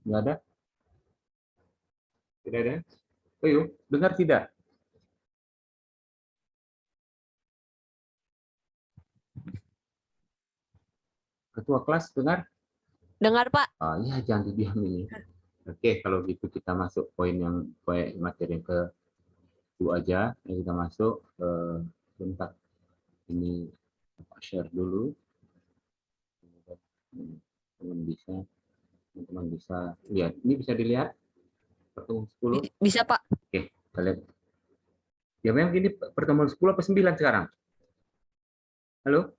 Nggak ada? Tidak ada? Ayo, dengar tidak? Ketua kelas dengar? Dengar, Pak. Ya, jangan didiam ini. Oke, kalau gitu kita masuk poin materi yang ke dua aja. Kita masuk bentar. Ini share dulu. Teman-teman bisa lihat. Ini bisa dilihat pertemuan 10. Bisa, Pak. Oke, kita lihat. Ya memang ini pertemuan 10 apa 9 sekarang? Halo?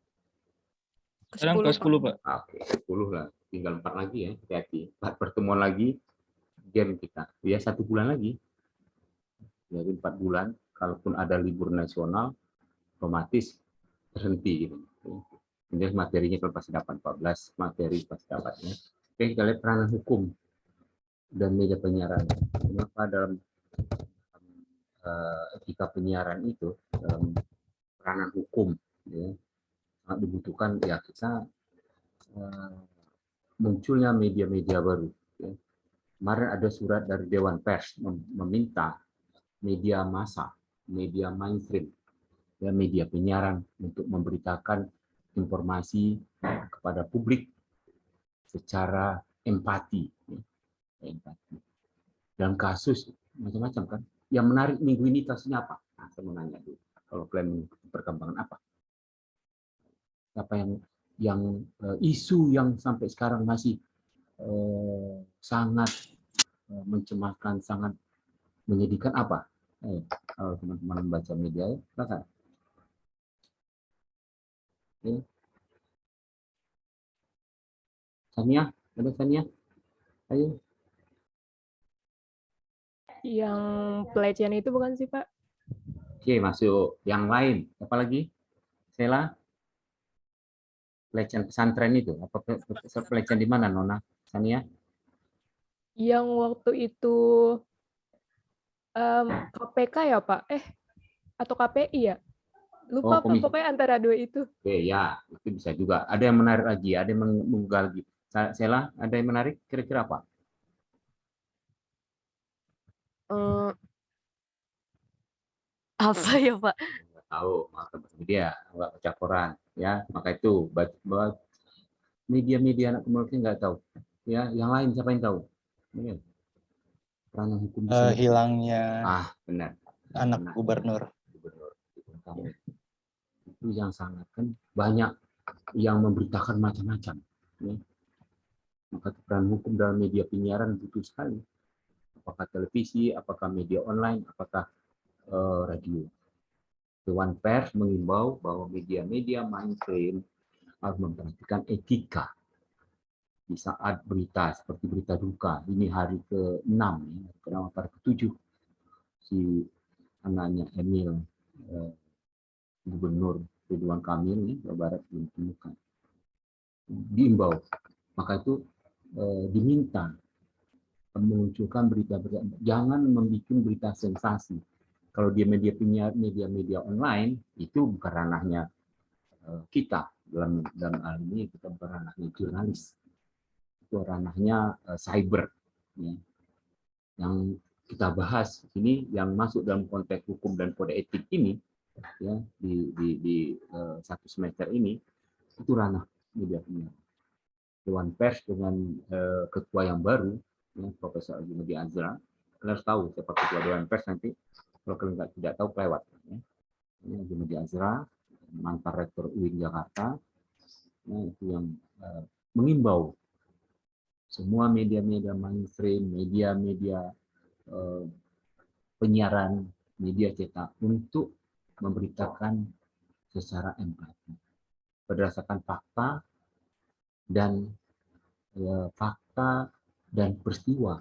Sekarang ke 10, Pak. Oke, 10 lah. Tinggal 4 lagi ya, hati-hati. 4 pertemuan lagi game kita. Ya 1 bulan lagi. Jadi 4 bulan, kalaupun ada libur nasional, otomatis terhenti gitu. Jadi materinya kalau pasti dapat 14 materi pasti dapatnya. Oke, kita lihat peranan hukum dan media penyiaran. Kenapa dalam etika penyiaran itu dalam peranan hukum ya, sangat dibutuhkan ya kita munculnya media-media baru. Ya. Kemarin ada surat dari Dewan Pers meminta media massa, media mainstream, ya, media penyiaran untuk memberitakan informasi kepada publik secara empati. Ya. Empati. Dan kasus macam-macam kan. Yang menarik minggu ini kasusnya apa? Nah, saya mau nanya dulu. Kalau kalian perkembangan apa? Apa yang isu yang sampai sekarang masih sangat mencemaskan, sangat menyedihkan apa? Kalau teman-teman membaca media, silakan. Sania, ada Sania? Ayo. Yang pelecehan itu bukan sih, Pak? Oke, masuk yang lain. Apa lagi? Sela? Pelecehan pesantren itu? Apa pelecehan di mana, Nona? Sania? Yang waktu itu KPK ya, Pak? Atau KPI ya? Lupa, Pak. Pokoknya antara dua itu. Oke, ya. Itu bisa juga. Ada yang menarik lagi, ada yang menggal lagi. Sela, ada yang menarik? Kira-kira apa? Apa ya, Pak? Nggak tahu, maka media, nggak baca koran, ya. Maka itu media-media anak komunikasi nggak tahu. Ya, yang lain siapa yang tahu? Ya. Peranan hukum Hilangnya benar. anak gubernur. Itu yang sangat kan banyak yang memberitakan macam-macam. Ya. Maka peran hukum dalam media penyiaran butuh sekali. Apakah televisi, apakah media online, apakah radio. Dewan Pers mengimbau bahwa media-media mainstream harus memperhatikan etika di saat berita seperti berita duka. Ini hari ke-6, ya, kenapa hari ke-7 si anaknya Emil, Gubernur Ridwan Kamil, Jawa Barat ditemukan. Diimbau, maka itu diminta memunculkan berita-berita, jangan membuat berita sensasi. Kalau dia media online itu bukan ranahnya kita, dalam hal ini kita bukan ranahnya jurnalis, itu ranahnya cyber. Ya. Yang kita bahas ini yang masuk dalam konteks hukum dan kode etik ini, ya, di satu semester ini itu ranah media penyiaran. Dewan Pers dengan ketua yang baru, ya, Profesor Junedi Azra. Kalian harus tahu siapa ketua Dewan Pers nanti. Kalau kalian tidak tahu, lewat. Ya. Ini Junedi Azra, mantan rektor UIN Jakarta, ya, itu yang mengimbau semua media-media mainstream, media-media penyiaran, media cetak untuk memberitakan secara empati berdasarkan fakta dan peristiwa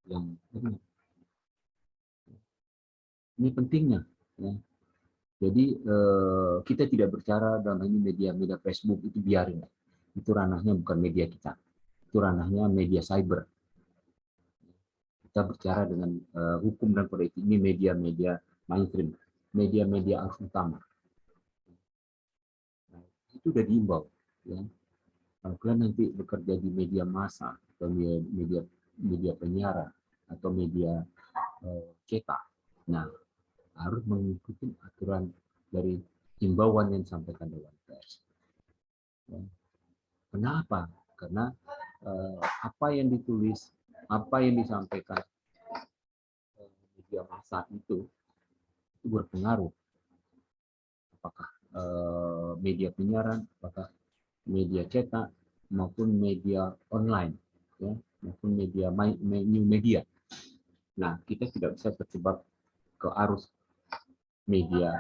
yang benar. Ini pentingnya. Ya. Jadi kita tidak bicara dalam ini media Facebook itu biarin. Itu ranahnya bukan media kita. Itu ranahnya media cyber. Kita bicara dengan hukum dan kode etik ini media-media mainstream, media-media arus utama. Nah, itu udah diimbau. Ya. Kalau kalian nanti bekerja di media massa, atau media penyiaran atau media cetak. Nah, harus mengikuti aturan dari himbauan yang disampaikan Dewan Pers. Ya. Kenapa? Karena apa yang ditulis, apa yang disampaikan media massa itu berpengaruh. Apakah media penyiaran, apakah media cetak, maupun media online, ya, maupun media new media. Nah, kita tidak bisa terjebak ke arus media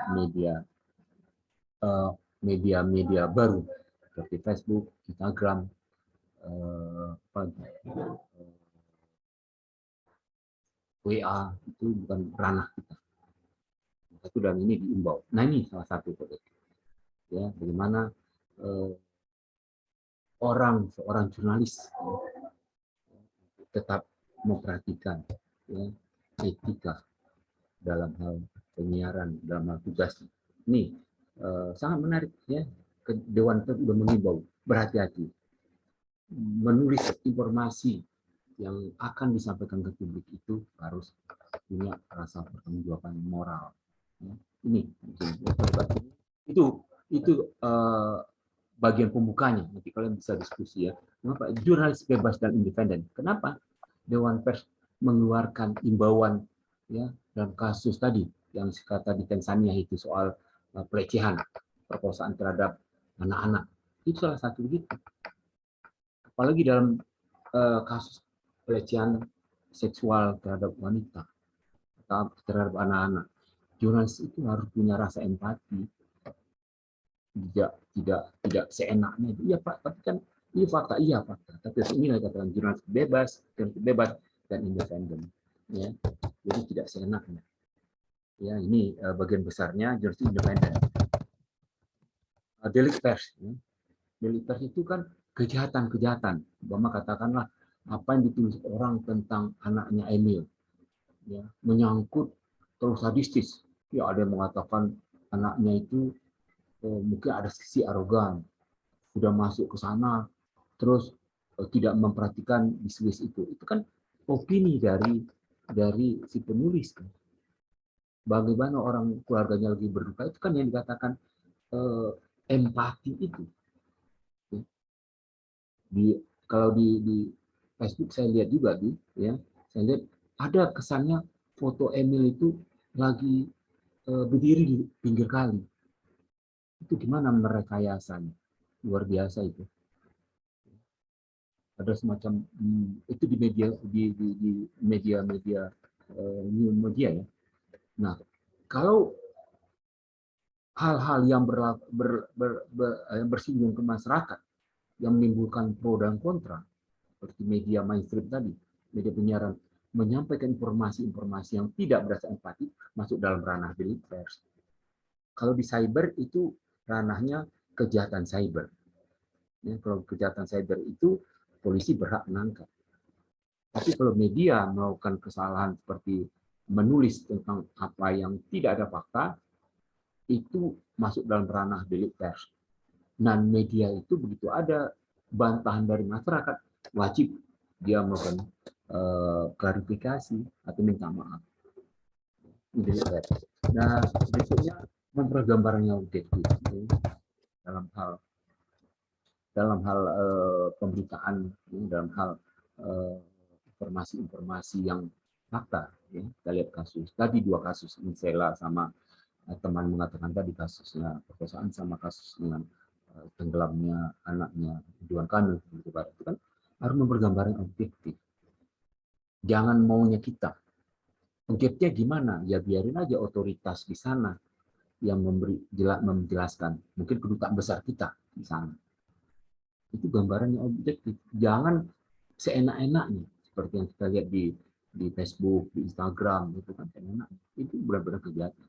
baru seperti Facebook, Instagram, WA, itu bukan ranah kita. Satu dan ini diimbau. Nah, ini salah satu ya, bagaimana seorang jurnalis tetap memperhatikan, ya, etika dalam hal penyiaran, dalam hal tugas. Ini sangat menarik, ya. Dewan Pers sudah mengimbau berhati-hati menulis informasi yang akan disampaikan ke publik itu harus punya rasa pertanggungjawaban moral. Ya. Ini itu bagian pembukanya. Nanti kalian bisa diskusi, ya. Kenapa jurnalis bebas dan independen? Kenapa Dewan Pers mengeluarkan imbauan, ya, dalam kasus tadi yang kata di Tanzania itu soal pelecehan, perkosaan terhadap anak-anak? Itu salah satu begitu. Apalagi dalam kasus pelecehan seksual terhadap wanita atau terhadap anak-anak, jurnalis itu harus punya rasa empati. Tidak seenaknya. Iya Pak, tapi kan ini fakta, iya fakta. Tapi inilah katakan jurnalis bebas dan independen. Ya, jadi tidak seenaknya. Ya, ini bagian besarnya jurnalis independen. Delik pers, ya. Delik pers itu kan kejahatan. Umpama katakanlah apa yang ditulis orang tentang anaknya Emil, ya, menyangkut terus sadistis. Ya, ada yang mengatakan anaknya itu mungkin ada sisi arogan, sudah masuk ke sana, terus tidak memperhatikan bisnis itu kan opini dari si penulis. Kan. Bagaimana orang keluarganya lagi berduka, itu kan yang dikatakan empati itu. Kalau di Facebook saya lihat juga, ya, saya lihat ada kesannya foto Emil itu lagi berdiri di pinggir kali. Itu gimana merekayasanya? Luar biasa itu. Ada semacam itu di media new media, ya. Nah, kalau hal-hal yang bersinggung ke masyarakat yang menimbulkan pro dan kontra seperti media mainstream tadi, media penyiaran menyampaikan informasi-informasi yang tidak berdasarkan empati, masuk dalam ranah delik pers. Kalau di cyber itu ranahnya kejahatan cyber. Ya, kalau kejahatan cyber itu polisi berhak menangkap. Tapi kalau media melakukan kesalahan seperti menulis tentang apa yang tidak ada fakta, itu masuk dalam ranah delik pers. Dan media itu begitu ada bantahan dari masyarakat, wajib dia melakukan klarifikasi atau minta maaf. Delik pers. Nah, berikutnya memperoleh gambaran yang objektif dalam hal pemberitaan, dalam hal informasi-informasi yang fakta. Ya. Kita lihat kasus tadi, 2 kasus, Insela sama teman mengatakan tadi kasusnya perkosaan sama kasusnya tenggelamnya anaknya Ridwan Kamil, itu kan harus mempergambarkan objektif. Jangan maunya kita. Objektifnya gimana? Ya biarin aja otoritas di sana yang menjelaskan. Mungkin kedutaan besar kita di sana. Itu gambarannya objektif. Jangan seenak-enaknya seperti yang kita lihat di Facebook, di Instagram, itu kan seenaknya. Itu benar-benar kejahatan.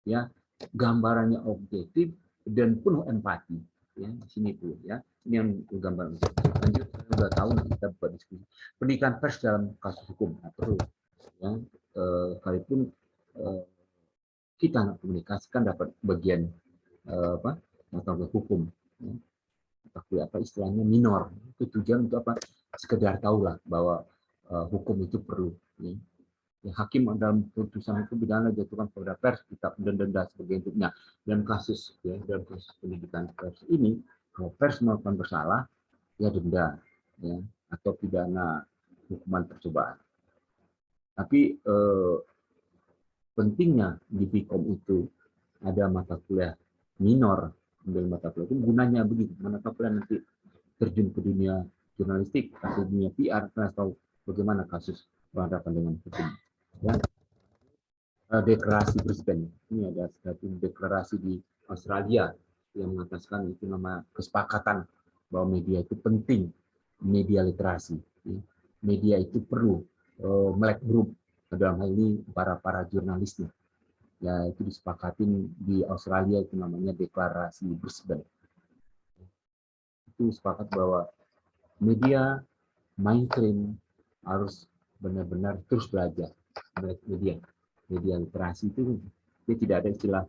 Ya, gambarannya objektif dan penuh empati. Ya, di sini tuh, ya. Ini yang gambar. Lanjut, saya sudah tahu, nanti kita buat diskusi. Pendidikan pers dalam kasus hukum, nah, perlu. Ya, sekalipun kita komunikasikan dapat bagian mata hukum. Ya. Tapi apa istilahnya minor, itu tujuan untuk apa? sekedar tahulah bahwa hukum itu perlu. Ya. Ya, hakim dalam putusan hukum pidana jatuhkan kepada pers kita denda sebagai bentuknya. Dan kasus dalam kasus pendidikan pers ini, kalau pers melakukan bersalah, ya denda, ya, atau pidana hukuman percobaan. Tapi pentingnya di Vkom itu ada mata kuliah minor, ambil mata kuliah itu gunanya begitu. Mata kuliah nanti terjun ke dunia jurnalistik atau dunia PR, karena tahu bagaimana kasus berhadapan dengan hukum. Ya. Deklarasi Brisbane, ini ada satu deklarasi di Australia yang mengatakan itu nama kesepakatan bahwa media itu penting, media literasi. Media itu perlu melek grup, dalam hal ini para jurnalisnya. Ya, itu disepakatin di Australia, itu namanya deklarasi Brisbane. Itu sepakat bahwa media mainstream harus benar-benar terus belajar. Media literasi itu dia tidak ada istilah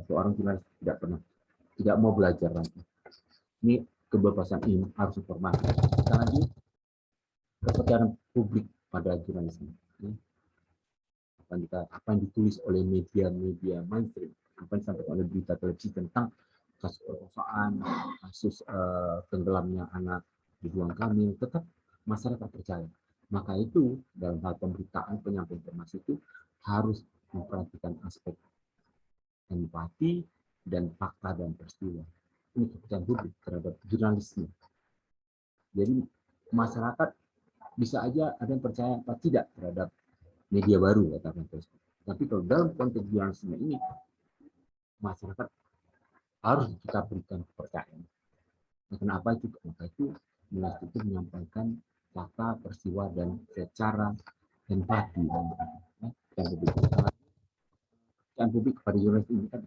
seorang jurnalis tidak mau belajar lagi. Ini kebebasan ini harus informasi. Sekali lagi kepercayaan publik pada jurnalisme. Apa yang ditulis oleh media mainstream, apa yang disampaikan oleh berita televisi tentang kasus perkosaan, kasus tenggelamnya anak Ridwan Kamil, tetap masyarakat percaya. Maka itu dalam hal pemberitaan penyampaian informasi itu harus memperhatikan aspek empati dan fakta dan peristiwa. Ini kepercayaan publik terhadap jurnalisme. Jadi masyarakat bisa aja ada yang percaya atau tidak terhadap media baru, katakan Facebook. Tapi kalau dalam konteks jurnalisme ini, masyarakat harus kita berikan kepercayaan. Nah, kenapa itu? Maka itu jurnalistik itu menyampaikan fakta, peristiwa, dan secara empati. Dan publik kepada jurnalis ini kan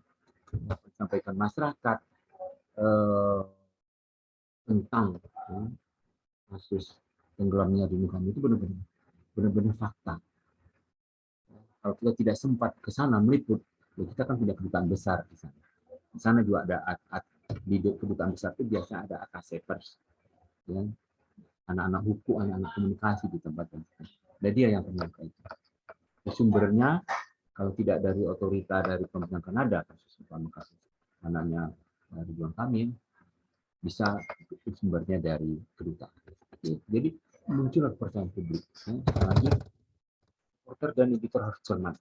sampaikan masyarakat tentang kasus tenggelamnya di Wuhan itu benar-benar fakta. Kalau kita tidak sempat ke sana meliput, ya kita kan tidak kedutaan besar di sana. Di sana juga ada di kedutaan besar itu biasa ada akasepers, ya, anak-anak hukum, anak-anak komunikasi di tempat itu. Dan dia yang menyampaikan itu. Sumbernya kalau tidak dari otorita dari pemerintah Kanada, kasus anaknya Ridwan Kamil, bisa sumbernya dari kedutaan. Jadi muncul kepercayaan publik. Lagi reporter dan editor harus cermat.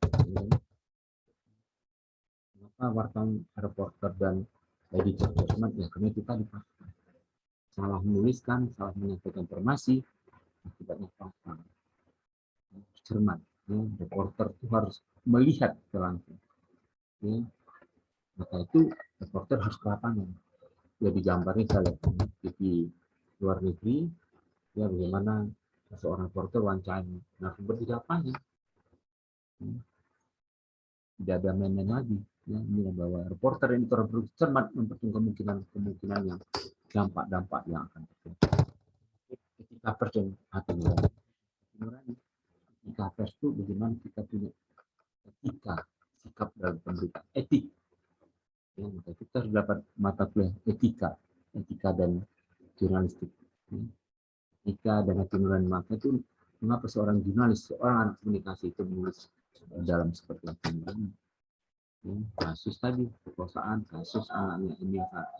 Kenapa wartawan, reporter dan editor cermat? Ya karena kita dipaksa. Salah menuliskan, salah menyampaikan informasi, akibatnya fakta. Cermat. Reporter itu harus melihat langsung. Maka itu reporter harus ke lapangan. Jadi gambarnya saya lihat di luar negeri, ya bagaimana seorang reporter wawancara narasumber di lapangan. Tidak ada main-main lagi. Ya, ini bahwa reporter ini terus cermat mempertimbangkan kemungkinan yang dampak yang akan terjadi. Ketika pers dan hati nurani, ketika pers itu bagaimana kita punya etika, sikap dalam pemberitaan, etik. Ya, maka kita harus dapat mata kuliah etika dan jurnalistik. Etika dan hati nurani, maka itu mengapa seorang jurnalis, seorang anak komunikasi itu menulis dalam seperti ini. Kasus tadi perkosaan, kasus anaknya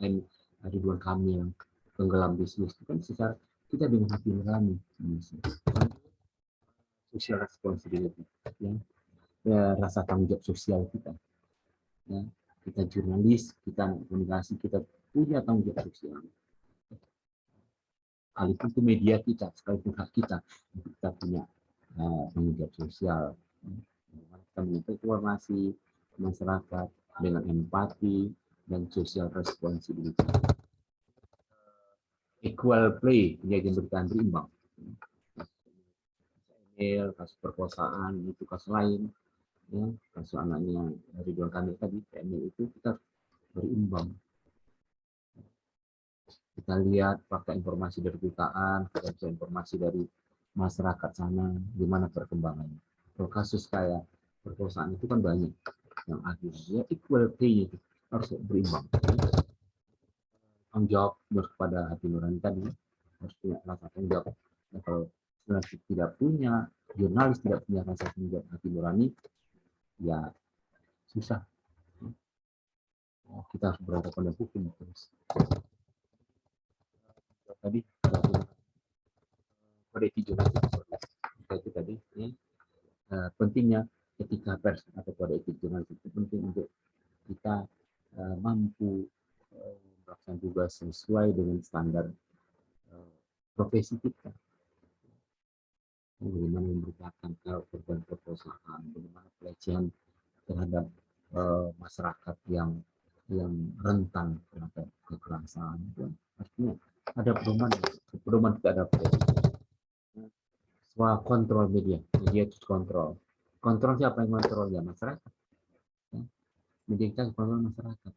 ini Ridwan Kamil yang tenggelam di Swiss itu kan secara kita dengan hati nurani, social responsibility, ya, rasa tanggung jawab sosial kita, ya, kita jurnalis, kita komunikasi, kita punya tanggung jawab sosial. Sekalipun itu media kita, sekalipun hak kita punya tanggung jawab sosial. Kita menyampaikan informasi masyarakat dengan empati dan social responsibility. Equal play, menjadi beritaan berimbang. Kasus perkosaan itu kasus lain, ya, kasus anaknya Ridwan Kamil tadi, itu kita berimbang. Kita lihat fakta informasi dari kedutaan, kita informasi dari masyarakat sana, gimana perkembangannya. Kalau kasus kayak perkosaan itu kan banyak yang akhirnya equal pay itu harus berimbang. Tanggung jawab kepada hati nurani tadi harus punya rasa tanggung jawab Nah, kalau jurnalis tidak punya, jurnalis tidak punya rasa hati nurani, ya susah. Kita harus berhadapan dengan hukum terus. Tadi kode etik jurnalis itu tadi ya. Pentingnya etika pers atau kode etik jurnalis itu penting untuk kita mampu melaksanakan tugas sesuai dengan standar profesi kita. Bagaimana memberitakan kalau korban perkosaan, bagaimana pelecehan terhadap masyarakat yang rentan terhadap kekerasan. Artinya ada pedoman kita ada soal kontrol media itu kontrol. Kontrol siapa yang kontrol? Ya masyarakat. Ya. Media kita kontrol masyarakat.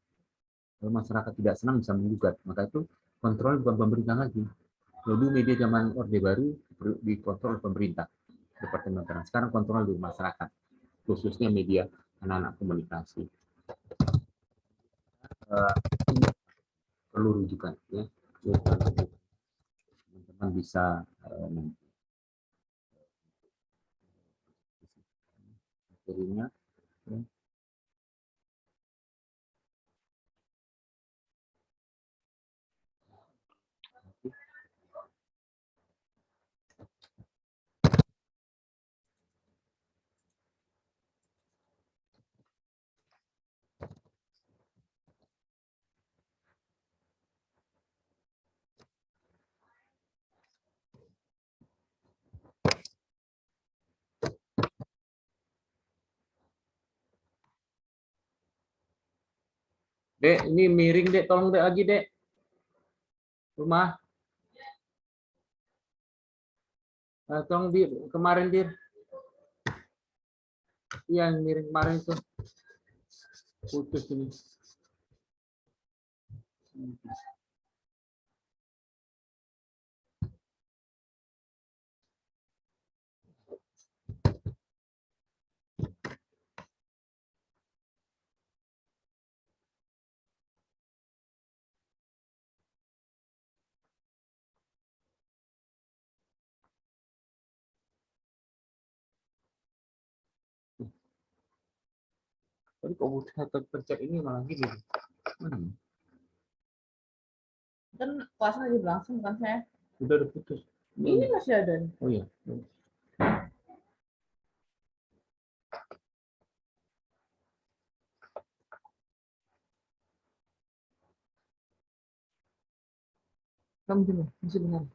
Kalau masyarakat tidak senang bisa menggugat, maka itu kontrol bukan pemerintah lagi. Dulu media zaman Orde Baru dikontrol pemerintah, Departemen Terang. Sekarang kontrol di masyarakat, khususnya media anak-anak komunikasi. Ini perlu rujukan, ya. Teman-teman bisa materinya. Ya. Dek, ini miring, Dek. Tolong Dek lagi, Dek. Rumah. Tolong di kemarin, Dir. Iya, miring kemarin itu. Putus ini. Tapi kok butuh pencet ini malah gini. Kan kelasnya lagi berlangsung kan saya. Udah putus. Ini masih ada. Oh iya. Kamu dulu, masih benar.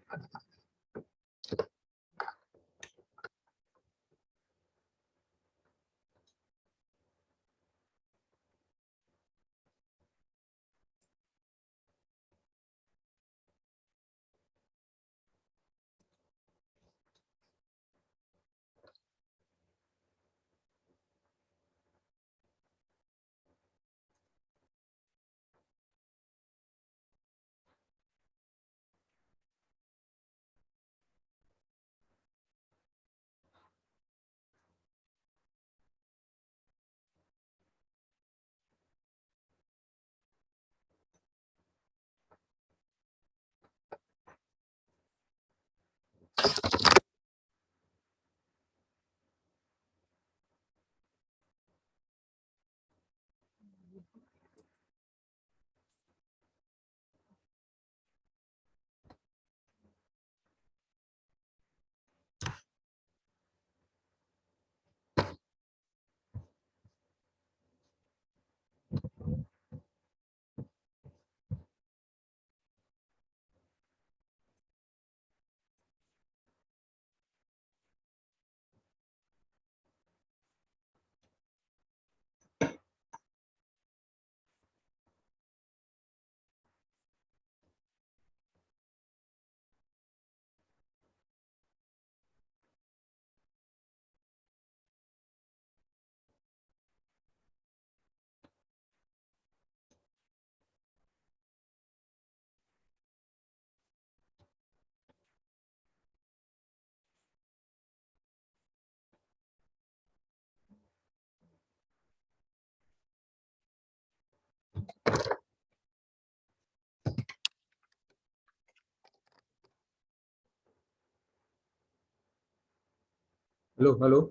Halo, halo,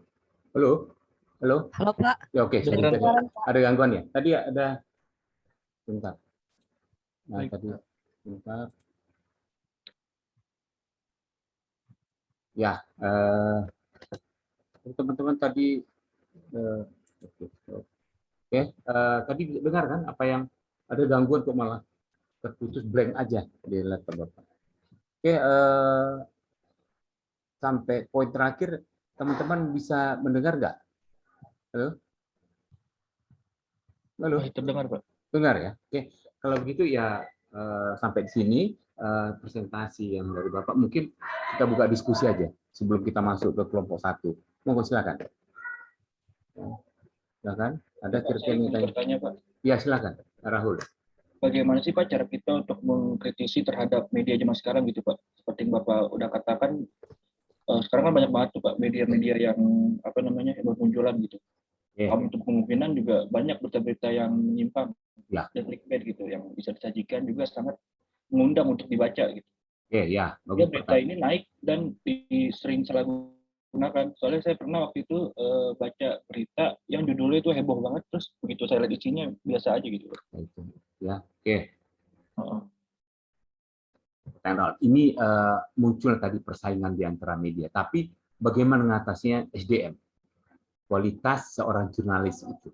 halo, halo. Halo Pak. Ya oke, sorry. Dengar, Tadi ada gangguan ya? Tadi ada, bentar. Nah, Baik. tadi, bentar. Ya, teman-teman tadi, oke, tadi dengar kan apa yang ada gangguan kok malah terputus blank aja di laptop Bapak. Oke, sampai poin terakhir, teman-teman bisa mendengar nggak? Halo? Halo? Masih terdengar, Pak. Dengar ya? Oke, kalau begitu ya sampai di sini presentasi yang dari Bapak. Mungkin kita buka diskusi aja sebelum kita masuk ke kelompok 1. Monggo silakan. Silakan. Ada Pak, kira-kira saya yang ingin tanya? bertanya, Pak. Ya, silakan. Rahul. Bagaimana sih Pak cara kita untuk mengkritisi terhadap media zaman sekarang gitu Pak? Seperti yang Bapak udah katakan, sekarang kan banyak banget tuh Pak media-media yang apa namanya yang bermunculan gitu. Oke. Untuk kemungkinan juga banyak berita-berita yang menyimpang Ya. dan clickbait gitu yang bisa disajikan juga sangat mengundang untuk dibaca gitu. Oke, ya. Ya, Bagus, berita ini naik dan sering salah gunakan. Soalnya saya pernah waktu itu baca berita yang judulnya itu heboh banget, terus begitu saya lihat isinya biasa aja gitu. Ya, oke. Heeh. Ini muncul tadi persaingan di antara media. Tapi bagaimana mengatasinya SDM? Kualitas seorang jurnalis itu.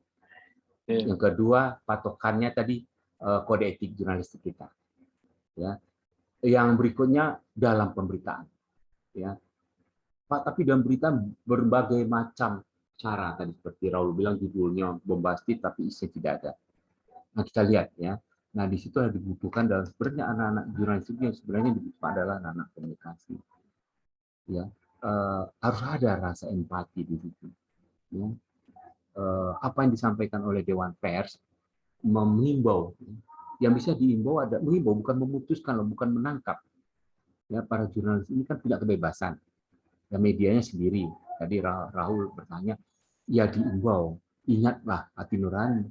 Yang kedua, patokannya tadi kode etik jurnalistik kita. Ya. Yang berikutnya dalam pemberitaan. Ya. Pak, tapi dalam berita berbagai macam cara tadi seperti Raul bilang judulnya bombastis tapi isinya tidak ada. Nah, kita lihat ya. Nah, di situ ada dibutuhkan dalam sebenarnya anak-anak jurnalistik yang sebenarnya dibutuhkan adalah anak-anak komunikasi. Ya, harus ada rasa empati di situ. Ya. Apa yang disampaikan oleh Dewan Pers mengimbau, yang bisa diimbau ada mengimbau bukan memutuskan, bukan menangkap. Ya, para jurnalis ini kan punya kebebasan. Ya, medianya sendiri. Tadi Rahul bertanya, ya diimbau, ingatlah hati nurani.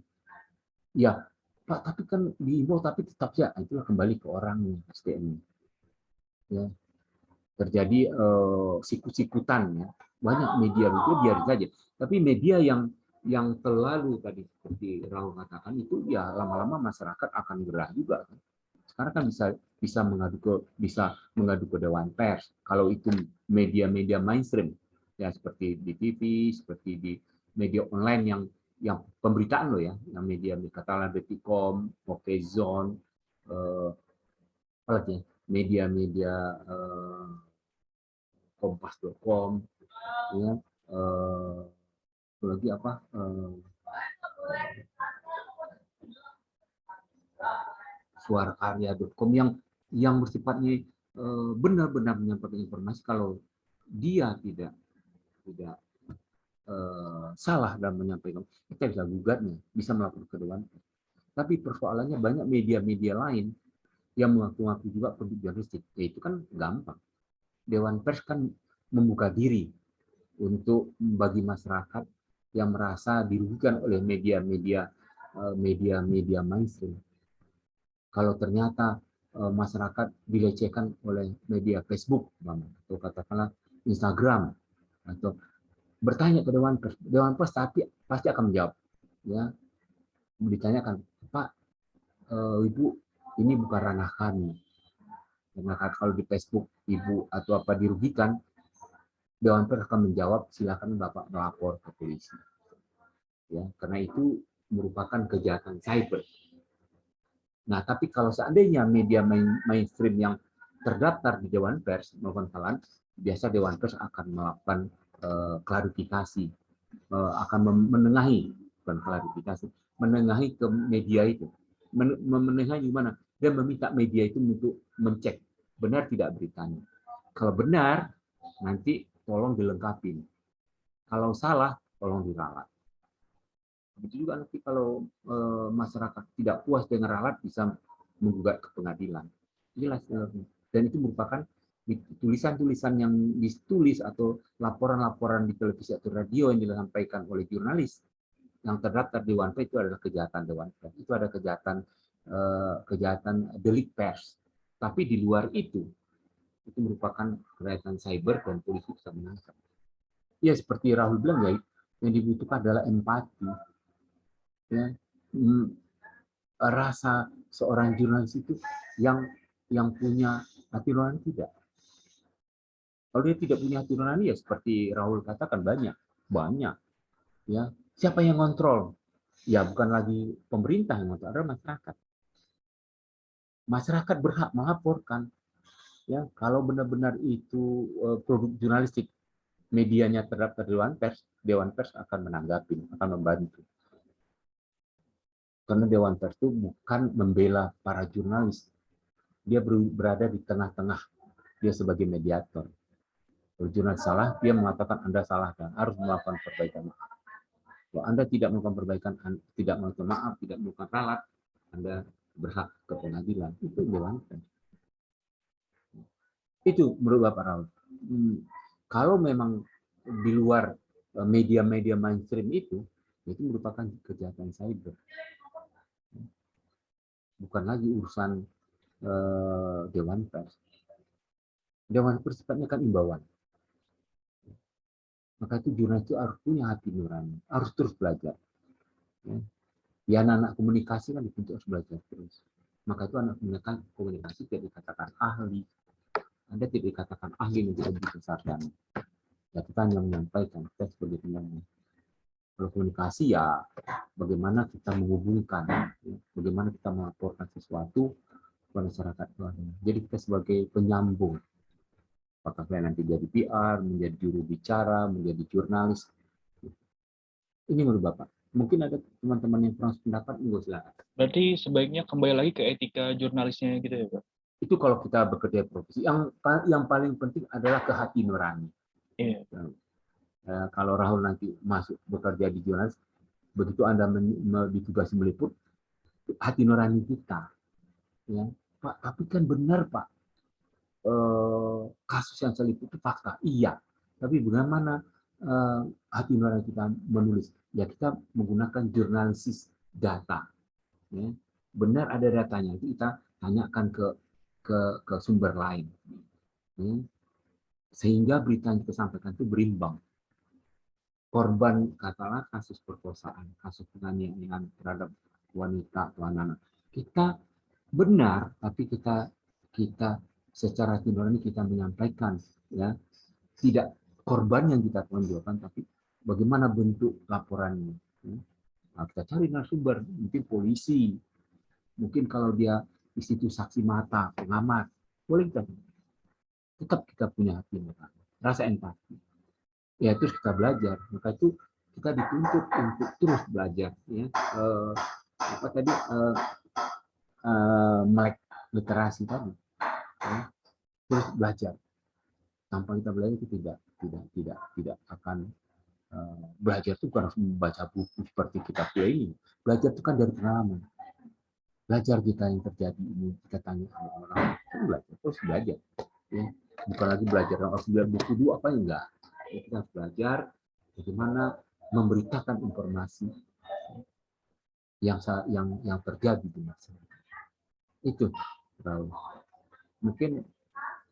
Ya, Pak, tapi kan diimbau, tapi tetap ya, itulah kembali ke orangnya, SDM. Ya, terjadi sikut-sikutan ya. Banyak media itu biar saja. Tapi media yang terlalu tadi seperti Rahul katakan itu ya lama-lama masyarakat akan gerah juga. Sekarang kan bisa mengadu ke Dewan Pers. Kalau itu media-media mainstream ya seperti di TV, seperti di media online yang pemberitaan loh ya, yang media katakanlah Detikcom, Okezone, apa lagi ya, media-media kompas.com ya, lagi apa suarakarya.com yang bersifatnya benar-benar menyampaikan informasi. Kalau dia tidak salah dalam menyampaikan, kita bisa gugatnya, bisa melakukan ke Dewan. Tapi persoalannya banyak media-media lain yang mengaku-ngaku juga produk jurnalistik. Ya itu kan gampang. Dewan Pers kan membuka diri untuk bagi masyarakat yang merasa dirugikan oleh media-media mainstream. Kalau ternyata masyarakat dilecehkan oleh media Facebook atau katakanlah Instagram atau bertanya ke Dewan Pers pasti akan menjawab. Ya, ditanyakan, Pak, Ibu, ini bukan ranah kami. Karena kalau di Facebook Ibu atau apa dirugikan, Dewan Pers akan menjawab, silakan Bapak melapor ke polisi. Ya, karena itu merupakan kejahatan cyber. Nah, tapi kalau seandainya media mainstream yang terdaftar di Dewan Pers melakukan kesalahan, biasa Dewan Pers akan melakukan klarifikasi, akan menengahi, bukan klarifikasi, menengahi ke media itu. Menengahi gimana? Dan meminta media itu untuk mencek benar tidak beritanya. Kalau benar, nanti tolong dilengkapi. Kalau salah, tolong diralat. Begitu juga nanti kalau masyarakat tidak puas dengan ralat bisa menggugat ke pengadilan. Jelas. Dan itu merupakan tulisan-tulisan yang ditulis atau laporan-laporan di televisi atau radio yang disampaikan oleh jurnalis yang terdaftar di Dewan Pers itu adalah kejahatan Dewan Pers. Itu ada kejahatan delik pers. Tapi di luar itu merupakan kejahatan cyber dan polisi bisa menangkap. Ya seperti Rahul bilang ya, yang dibutuhkan adalah empati. Ya. Rasa seorang jurnalis itu yang punya hati nurani tidak. Kalau dia tidak punya hati nurani ya seperti Rahul katakan banyak. Ya. Siapa yang kontrol? Ya bukan lagi pemerintah yang kontrol, adalah masyarakat. Masyarakat berhak melaporkan. Ya, kalau benar-benar itu produk jurnalistik medianya terdaftar Dewan Pers akan menanggapi, akan membantu. Karena Dewan Pers itu bukan membela para jurnalis, dia berada di tengah-tengah, dia sebagai mediator. Kalau jurnalis salah, dia mengatakan Anda salah dan harus melakukan perbaikan. Kalau Anda tidak melakukan perbaikan, tidak melakukan maaf, tidak melakukan ralat, Anda berhak ke pengadilan. Itu Dewan Pers. Itu menurut Bapak Raul. Kalau memang di luar media-media mainstream itu merupakan kejahatan cyber. Bukan lagi urusan Dewan Pers. Dewan Pers sifatnya kan imbauan. Maka itu jurnalis itu harus punya hati nurani, harus terus belajar. Ya anak komunikasi kan dituntut harus belajar terus. Maka itu anak komunikasi tidak dikatakan ahli. Anda tidak dikatakan ahli untuk lebih sarjana. Ya kita hanya menyampaikan, kita sebagai penyampaian. Kalau komunikasi ya bagaimana kita menghubungkan, bagaimana kita melaporkan sesuatu kepada masyarakat. Jadi kita sebagai penyambung. Apakah saya nanti jadi PR, menjadi juru bicara, menjadi jurnalis. Ini menurut Bapak. Mungkin ada teman-teman yang kurang pendapat, enggak silakan. Berarti sebaiknya kembali lagi ke etika jurnalisnya gitu ya, Pak? Itu kalau kita bekerja profesi. Yang paling penting adalah kehati nurani. Iya. Kalau Rahul nanti masuk bekerja di jurnalis, begitu Anda ditugasi meliput, hati nurani kita. Ya. Pak, tapi kan benar Pak, kasus yang saya liput itu fakta. Iya, tapi bagaimana hati nurani kita menulis? Ya kita menggunakan jurnalisis data. Ya. Benar ada datanya, itu kita tanyakan ke sumber lain. Ya. Sehingga berita yang kita sampaikan itu berimbang. Korban katakanlah kasus perkosaan, kasus penganiayaan terhadap wanita atau anak-anak. Kita benar, tapi kita secara nurani kita menyampaikan, ya tidak korban yang kita tonjolkan, tapi bagaimana bentuk laporannya. Nah, kita cari narasumber, mungkin polisi, mungkin kalau dia di situ saksi mata, pengamat, boleh kita tetap kita punya hati nurani, rasa empati. Ya terus kita belajar, maka itu kita dituntut untuk terus belajar. Ya. Apa tadi melek literasi tadi. Ya. Terus belajar. Tanpa kita belajar itu tidak akan belajar itu bukan harus membaca buku seperti kitab ini. Belajar itu kan dari pengalaman. Belajar kita yang terjadi ini, kita tanya sama orang, belajar terus belajar. Ya. Bukan lagi belajar harus belajar buku dulu apa enggak. Ya, kita harus belajar bagaimana memberitakan informasi yang terjadi di masyarakat. Itu, Raul. Mungkin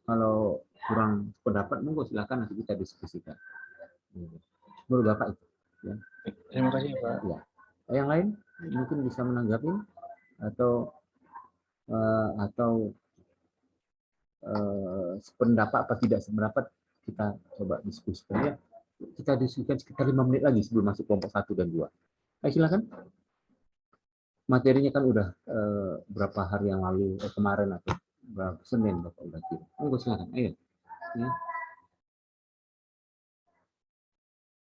kalau kurang pendapat, monggo silakan nanti kita diskusikan. Menurut Bapak itu. Ya. Terima kasih Pak. Ya. Yang lain mungkin bisa menanggapi atau sependapat apa tidak sependapat, kita coba diskusikan ya. Kita diskusikan sekitar 5 menit lagi sebelum masuk kelompok 1 dan 2. Silakan. Materinya kan udah berapa hari yang lalu, kemarin atau berapa Senin Bapak udah kirim. Silakan. Ayo. Ya.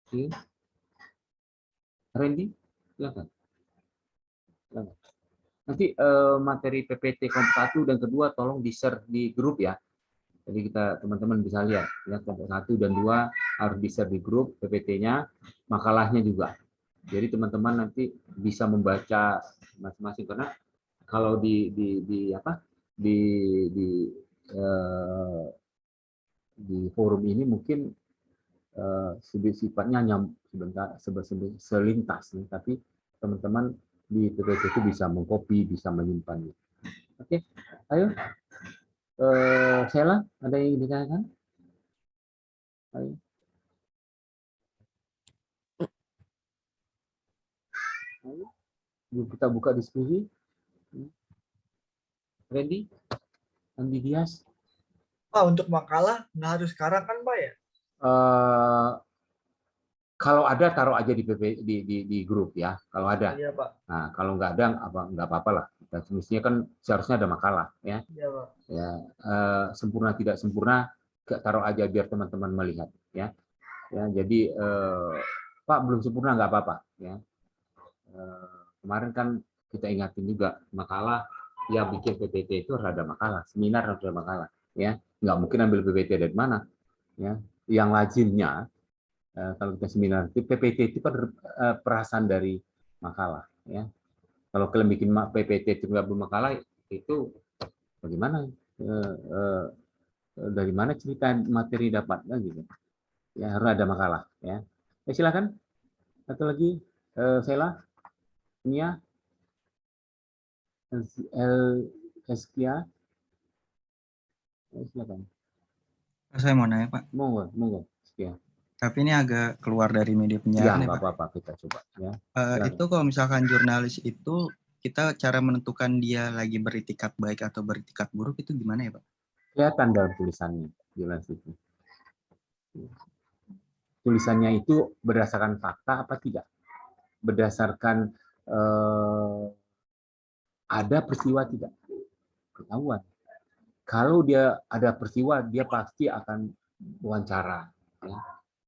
Oke. Randy, silakan. Nanti materi PPT kelompok 1 dan kedua tolong di-share di grup ya. Jadi kita teman-teman bisa lihat ya, kelompok 1 dan 2 harus di-share di grup PPT-nya, makalahnya juga. Jadi teman-teman nanti bisa membaca masing-masing, karena kalau di forum ini mungkin sifatnya selintas, tapi teman-teman di PPT itu bisa mengcopy, bisa menyimpan. Oke, ayo. Sheila, ada yang ditanyakan? Ayo. Kita buka diskusi. Randy, Andi Dias. Pak, untuk makalah nggak harus sekarang kan Pak ya? Kalau ada taruh aja di PP, di grup ya. Kalau ada. Iya Pak. Nah, kalau nggak ada nggak apa-apa lah. Semestinya kan seharusnya ada makalah ya. Iya Pak. Ya, sempurna tidak sempurna taruh aja biar teman-teman melihat ya. Ya, jadi Pak belum sempurna nggak apa-apa ya. Kemarin kan kita ingatin juga makalah yang bikin PPT itu harus ada makalah, seminar harus ada makalah ya. Nggak mungkin ambil PPT dari mana ya. Yang lazimnya kalau kita seminar itu PPT itu kan perasaan dari makalah ya. Kalau kalian bikin PPT itu nggak bermakalah itu bagaimana? Dari mana cerita materi dapatnya gitu? Ya harus ada makalah ya. Silakan. Satu lagi, Sela, Nia, Eskia, silakan. Saya mau nanya Pak, Monggo, Eskia. tapi ini agak keluar dari media Ya, penyiaran ya nggak Pak. apa-apa, kita coba ya. Itu kalau misalkan jurnalis itu kita cara menentukan dia lagi beritikat baik atau beritikat buruk itu gimana ya Pak? Kelihatan dalam tulisannya, jelas itu. Tulisannya itu berdasarkan fakta apa tidak? Berdasarkan ada peristiwa tidak? Ketahuan. Kalau dia ada peristiwa, dia pasti akan wawancara. Ya.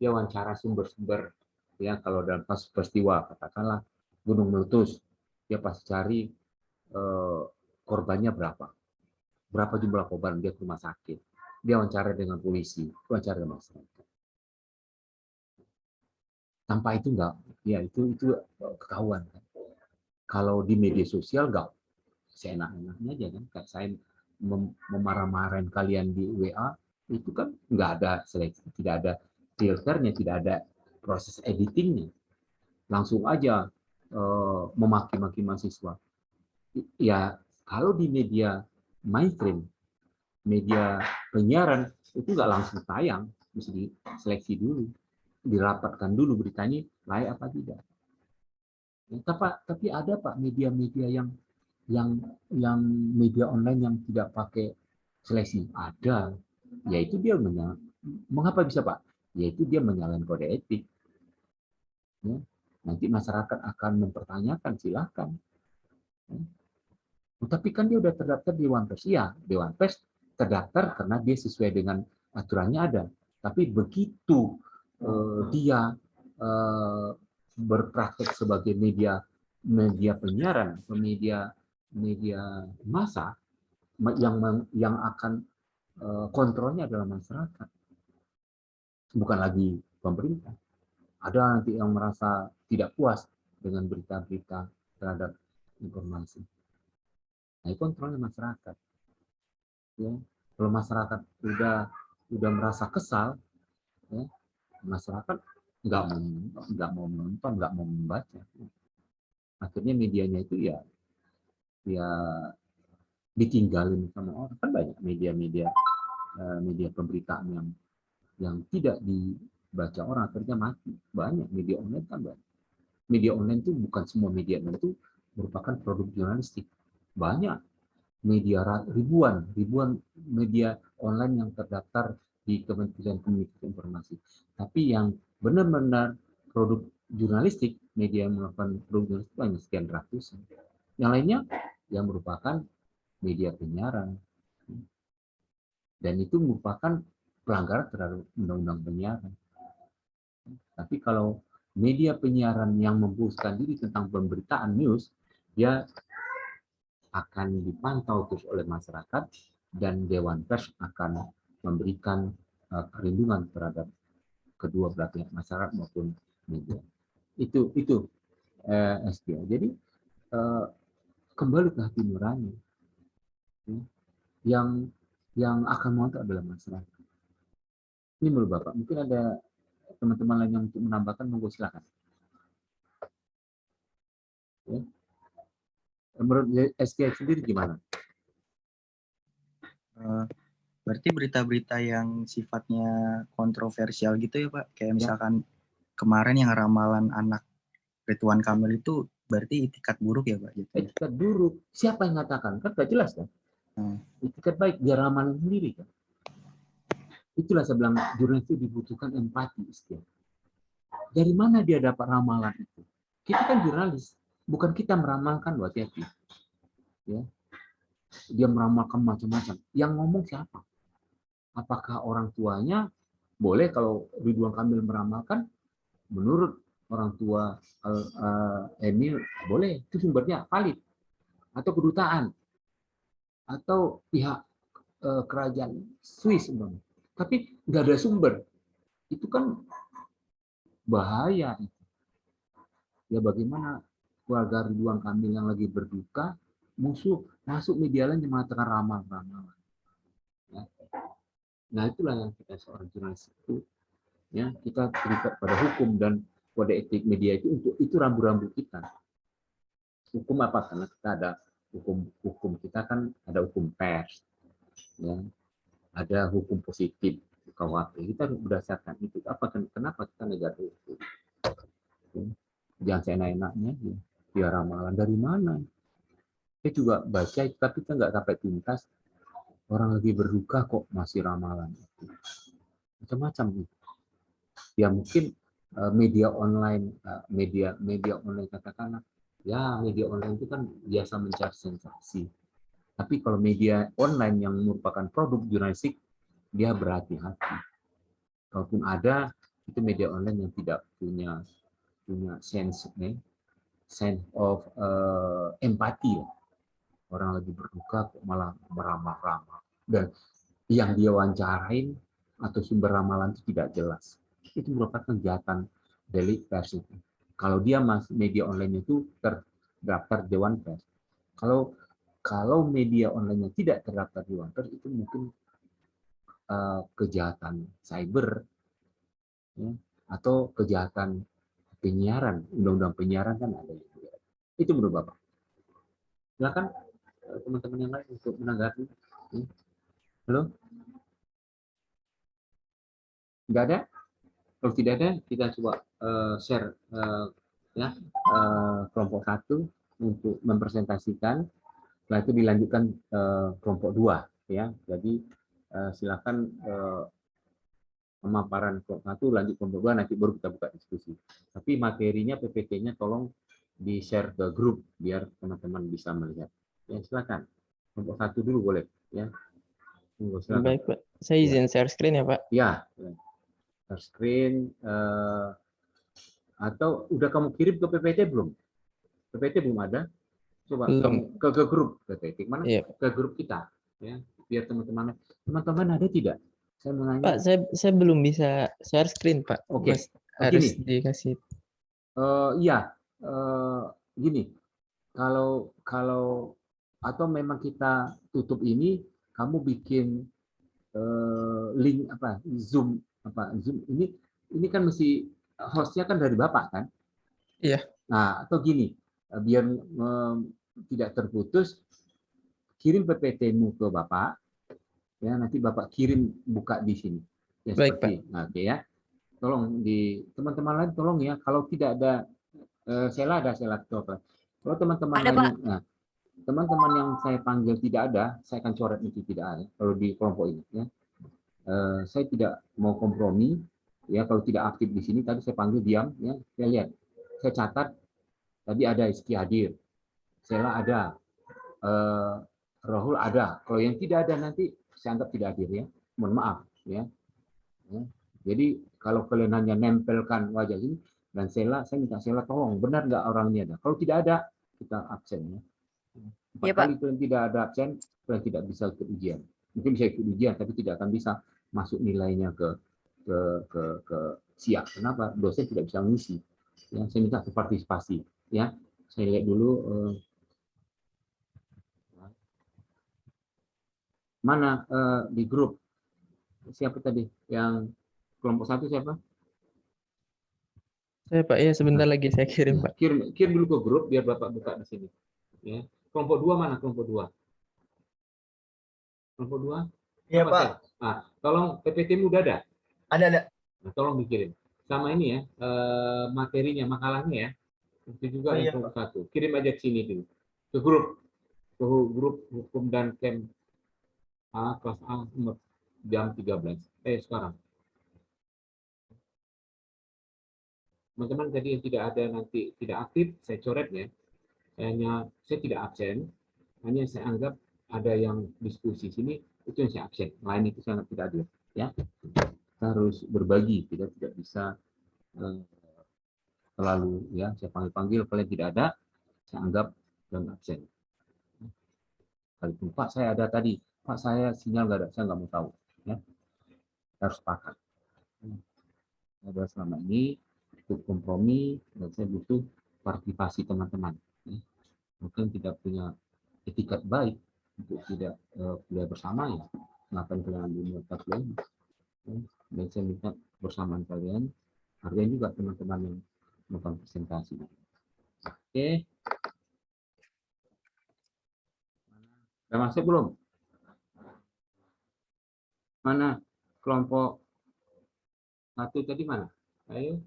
Dia wawancara sumber-sumber. Ya, kalau dalam kasus peristiwa, katakanlah gunung meletus, dia pasti cari korbannya berapa. Berapa jumlah korban, dia ke rumah sakit. Dia wawancara dengan polisi, wawancara dengan masyarakat. Tanpa itu enggak, ya itu ketahuan. Kalau di media sosial enggak, seenak-enaknya aja kan. Kayak saya memarah-marahin kalian di WA, itu kan nggak ada seleksi, tidak ada filternya, tidak ada proses editingnya. Langsung aja memaki-maki mahasiswa. Ya, kalau di media mainstream, media penyiaran, itu nggak langsung tayang, mesti diseleksi dulu, dirapatkan dulu beritanya layak apa tidak. Tapi ada Pak media-media yang media online yang tidak pakai seleksi ada, yaitu dia mengapa bisa Pak? Yaitu dia menyalahi kode etik. Ya. Nanti masyarakat akan mempertanyakan, silahkan. Ya. Tapi kan dia udah terdaftar di Dewan Pers. Iya, Dewan Pers terdaftar karena dia sesuai dengan aturannya ada. Tapi begitu dia berpraktek sebagai media penyiaran, media massa yang akan kontrolnya adalah masyarakat, bukan lagi pemerintah. Ada nanti yang merasa tidak puas dengan berita-berita terhadap informasi. Nah, kontrolnya masyarakat. Ya, kalau masyarakat udah merasa kesal, ya, masyarakat nggak mau menonton, nggak mau membaca. Akhirnya medianya itu ya ditinggalin sama orang. Kan banyak media pemberitaan yang tidak dibaca orang, akhirnya mati. Banyak media online kan banyak. Media online itu bukan semua media online itu merupakan produk jurnalistik. Banyak media, ribuan media online yang terdaftar di Kementerian Komunikasi Informasi. Tapi yang benar-benar produk jurnalistik, media yang melakukan produk jurnalistik hanya sekian ratusan. Yang lainnya yang merupakan media penyiaran. Dan itu merupakan pelanggaran terhadap undang-undang penyiaran. Tapi kalau media penyiaran yang memposting diri tentang pemberitaan news, dia akan dipantau terus oleh masyarakat dan Dewan Pers akan memberikan perlindungan terhadap kedua belah pihak, masyarakat maupun media. Itu SPA. Jadi kembali ke hati nurani. Yang akan mengontrol adalah masyarakat. Ini menurut Bapak. Mungkin ada teman-teman lain yang untuk menambahkan, monggo silakan. Ya. Menurut SK sendiri gimana? Berarti berita-berita yang sifatnya kontroversial gitu ya Pak? Kayak misalkan kemarin yang ramalan anak Ridwan Kamil itu Berarti itikat buruk ya Pak? Etikat buruk. Siapa yang mengatakan? Kan nggak jelas kan? Itikat baik, dia ramalan sendiri kan? Itulah saya bilang jurnalis itu dibutuhkan empati istilah. Dari mana dia dapat ramalan itu? Kita kan jurnalis, bukan kita meramalkan, loh, hati-hati. Ya. Dia meramalkan macam-macam. Yang ngomong siapa? Apakah orang tuanya? Boleh kalau Ridwan Kamil meramalkan, menurut orang tua Emil, boleh. Itu sumbernya valid. Atau kedutaan. Atau pihak kerajaan Swiss. Tapi nggak ada sumber. Itu kan bahaya. Ya bagaimana keluarga Ridwan Kamil yang lagi berduka, musuh masuk media lain yang mengatakan ramal-ramalan. Ya. Nah itulah yang kita seorang jurnalis itu, ya kita terikat pada hukum dan kode etik media itu rambu-rambu kita. Hukum apa? Karena kita ada hukum kita kan ada hukum pers, ya. Ada hukum positif KUHP. Kita berdasarkan itu. Kenapa kita negara hukum? Ya. Jangan seenak-enaknya dia ramalan dari mana? Saya juga baca, tapi kita nggak sampai tuntas. Orang lagi berduka kok masih ramalan. Macam-macam. Ya mungkin media online katakanlah, ya media online itu kan biasa mencari sensasi. Tapi kalau media online yang merupakan produk jurnalistik, dia berhati-hati. Kalaupun ada, itu media online yang tidak punya sense of empati. Orang lagi berduka kok malah meramal-ramal. Dan yang dia wawancarain atau sumber ramalan itu tidak jelas. Itu merupakan kejahatan delik pers itu. Kalau dia masih media online itu terdaftar Dewan Pers. Kalau media online yang tidak terdaftar Dewan Pers itu mungkin kejahatan cyber, ya, atau kejahatan penyiaran. Undang-undang penyiaran kan ada. Itu menurut Bapak. Silakan teman-teman yang lain untuk menanggapi. Halo? Enggak ada? Kalau tidak ada, kita coba share kelompok 1 untuk mempresentasikan. Setelah itu dilanjutkan kelompok 2, ya. Jadi silakan pemaparan kelompok 1 lanjut kelompok 2, nanti baru kita buka diskusi. Tapi materinya PPT-nya tolong di-share ke grup biar teman-teman bisa melihat. Ya, silakan. Kelompok 1 dulu boleh, ya. Silakan. Baik, Pak. Saya izin share screen ya, Pak. Ya. Share screen atau udah kamu kirim ke PPT belum? PPT belum ada? Coba Belum. ke grup PPT mana? Iya. Ke grup kita, ya. Biar teman-teman ada tidak? Saya mau nanya. Pak, saya belum bisa share screen, Pak. Oke. Harus dikasih. Iya, gini. Kalau atau memang kita tutup ini, kamu bikin link Zoom ini kan mesti hostnya kan dari Bapak kan? Iya. Nah, atau gini, biar tidak terputus, kirim PPT-mu ke Bapak, ya nanti Bapak kirim buka di sini. Ya, baik, seperti, Pak. Nah, oke ya. Tolong di teman-teman lain tolong ya, kalau tidak ada saya laptop. Kalau teman-teman lain, nah, teman-teman yang saya panggil tidak ada, saya akan coret itu tidak ada. Kalau di kelompok ini, ya. Saya tidak mau kompromi, ya kalau tidak aktif di sini. Tadi saya panggil diam, ya. Saya lihat, saya catat. Tadi ada Iski hadir, Sela ada, Rahul ada. Kalau yang tidak ada nanti saya anggap tidak hadir, ya. Mohon maaf, ya. Jadi kalau kalian hanya nempelkan wajah ini dan Sela, saya minta Sela tolong, benar nggak orang ini ada? Kalau tidak ada, kita absen, ya. 4 kali kalian tidak ada absen, kalian tidak bisa ikut ujian. Mungkin bisa ikut ujian, tapi tidak akan bisa masuk nilainya ke siap. Kenapa? Dosen tidak bisa mengisi. Ya, saya minta partisipasi. Ya, saya lihat dulu mana di grup siapa tadi yang kelompok 1 siapa? Saya, Pak, ya sebentar lagi saya kirim, Pak. Kirim dulu ke grup biar Bapak buka di sini. Ya. Kelompok 2 mana kelompok 2? Kelompok 2? Iya, Pak. Nah, tolong PPT-mu udah ada? Ada. Nah, tolong dikirim. Sama ini ya, materinya, makalahnya ya. Itu juga Oh, iya, info 1. Kirim aja ke sini dulu. Ke grup hukum dan camp kelas A nomor jam 13. Sekarang. Teman-teman tadi yang tidak ada nanti tidak aktif, saya coret ya. Saya tidak absen, hanya saya anggap ada yang diskusi sini, itu yang saya absen. Lain itu sangat tidak adil. Ya, kita harus berbagi, kita tidak bisa selalu ya saya panggil kalian tidak ada, saya anggap dan absen. Kalaupun Pak saya ada tadi, Pak saya sinyal nggak ada, saya nggak mau tahu. Ya, kita harus sepakat. Ada selama ini cukup kompromi dan saya butuh partisipasi teman-teman. Mungkin tidak punya etikat baik untuk tidak kuliah bersama ya, ngapain kalian ambil nota kalian. Dan saya minta bersamaan kalian, hargain juga teman-teman yang melakukan presentasi. Oke. Sudah masuk belum? Mana kelompok 1 tadi mana? Ayo.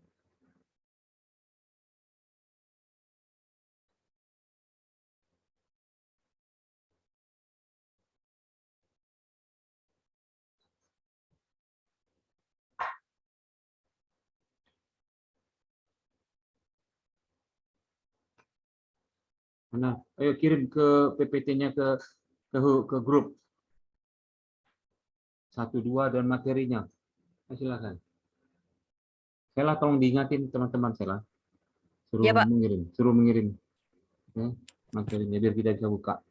Mana? Ayo kirim ke PPT-nya ke grup 1, 2 dan materinya. Silakan. Sela tolong diingatin teman-teman Sela. Suruh Ya, Pak. mengirim ya, materinya biar kita bisa buka.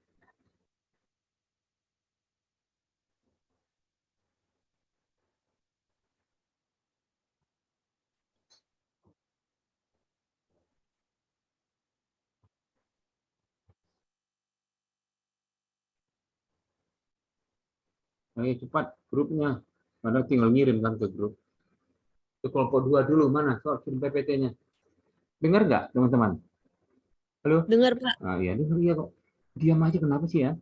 Ayo cepat grupnya. Padahal tinggal ngirim kan ke grup. Itu kelompok 2 dulu mana? Soal kirim PPT-nya. Dengar nggak teman-teman? Halo? Dengar, Pak. Ah, iya, dengar ya kok. Diam aja kenapa sih ya?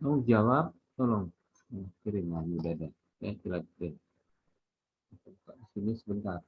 Tolong jawab, tolong. Kirim lagi udah ada. Silakan. Sini sebentar.